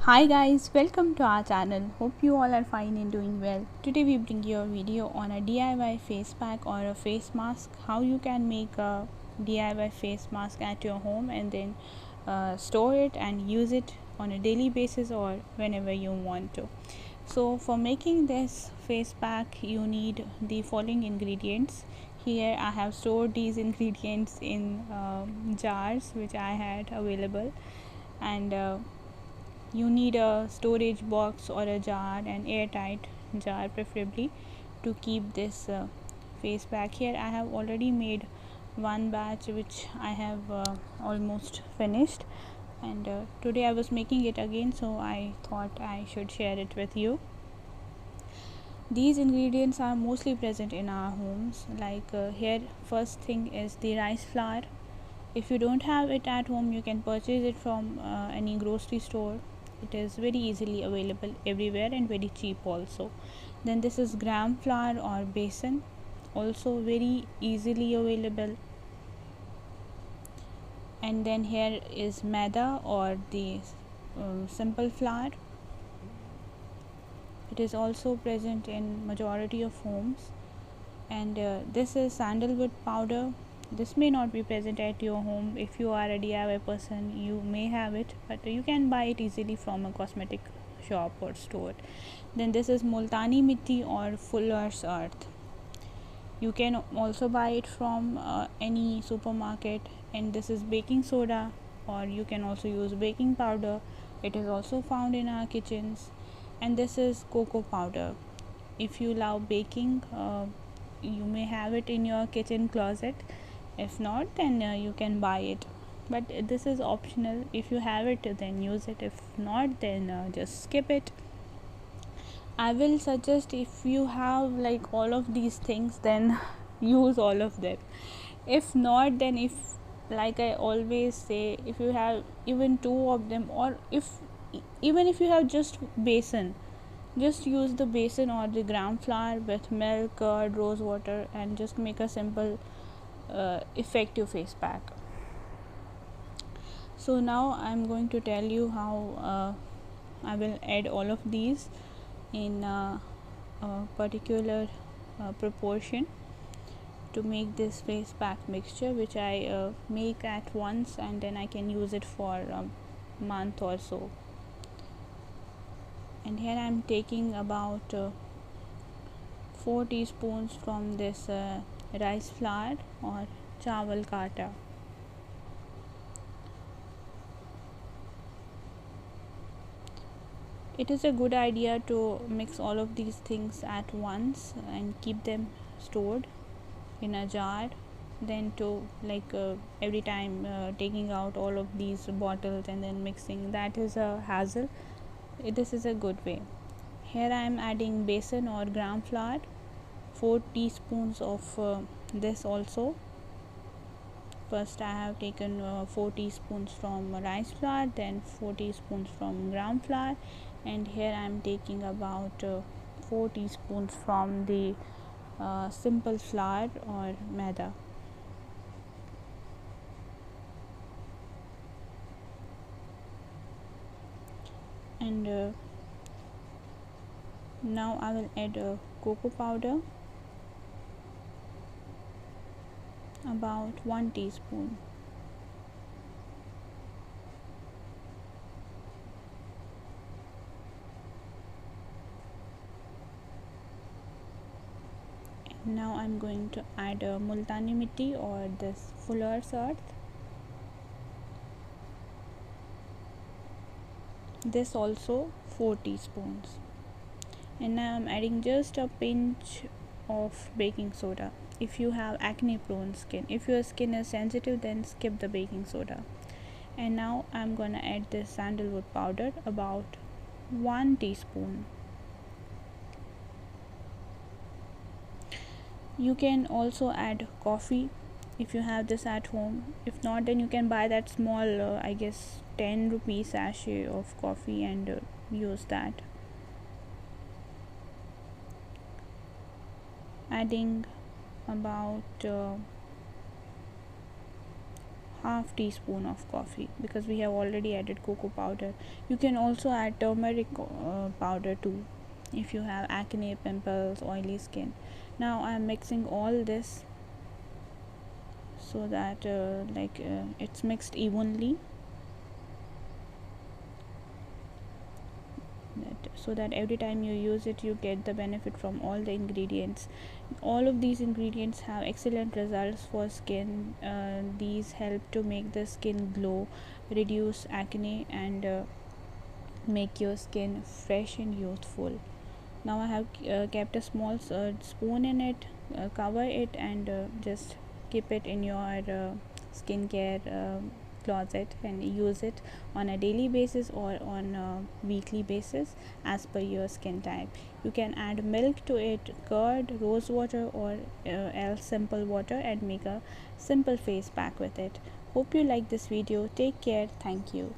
Hi guys, welcome to our channel. Hope you all are fine and doing well. Today we bring you a video on a DIY face pack or a face mask. How you can make a DIY face mask at your home and then store it and use it on a daily basis or whenever you want to. So for making this face pack you need the following ingredients. Here I have stored these ingredients in jars which I had available, and you need a storage box or a jar, an airtight jar preferably, to keep this face pack. Here I have already made one batch which I have almost finished, and today I was making it again, so I thought I should share it with you. These ingredients are mostly present in our homes, like here first thing is the rice flour. If you don't have it at home, you can purchase it from any grocery store. It is very easily available everywhere and very cheap also. Then this is gram flour or besan, also very easily available. And then here is maida or the simple flour. It is also present in majority of homes. And this is sandalwood powder. This may not be present at your home. If you are a DIY person, you may have it, but you can buy it easily from a cosmetic shop or store. Then this is multani mitti or fuller's earth. You can also buy it from any supermarket. And this is baking soda, or you can also use baking powder. It is also found in our kitchens. And this is cocoa powder. If you love baking, you may have it in your kitchen closet. If not, then you can buy it, but this is optional. If you have it, then use it. If not, then just skip it. I will suggest, if you have like all of these things, then use all of them. If not, then if, like I always say, if you have even two of them, or if even if you have just besan, just use the besan or the gram flour with milk, curd, rose water, and just make a simple effective face pack. So now I'm going to tell you how I will add all of these in a particular proportion to make this face pack mixture, which I make at once, and then I can use it for a month or so. And here I'm taking about 4 teaspoons from this rice flour or chawal kata. It is a good idea to mix all of these things at once and keep them stored in a jar, then to every time taking out all of these bottles and then mixing, that is a hassle. This is a good way. Here I am adding besan or gram flour, 4 teaspoons of this also. First I have taken 4 teaspoons from rice flour, then 4 teaspoons from gram flour, and here I am taking about 4 teaspoons from the simple flour or maida. And now I will add cocoa powder, about 1 teaspoon. Now I'm going to add multani mitti or this fuller's earth. This also 4 teaspoons. And now I'm adding just a pinch of baking soda. If you have acne prone skin, if your skin is sensitive, then skip the baking soda. And now I'm gonna add this sandalwood powder, about 1 teaspoon. You can also add coffee if you have this at home. If not, then you can buy that small I guess 10 rupee sachet of coffee and use that. Adding about half teaspoon of coffee, because we have already added cocoa powder. You can also add turmeric powder too if you have acne, pimples, oily skin. Now I am mixing all this so that it's mixed evenly, so that every time you use it you get the benefit from all the ingredients. All of these ingredients have excellent results for skin. These help to make the skin glow, reduce acne, and make your skin fresh and youthful. Now I have kept a small spoon in it, cover it, and just keep it in your skincare closet and use it on a daily basis or on a weekly basis as per your skin type. You can add milk to it, curd, rose water, or else simple water, and make a simple face pack with it. Hope you like this video. Take care. Thank you.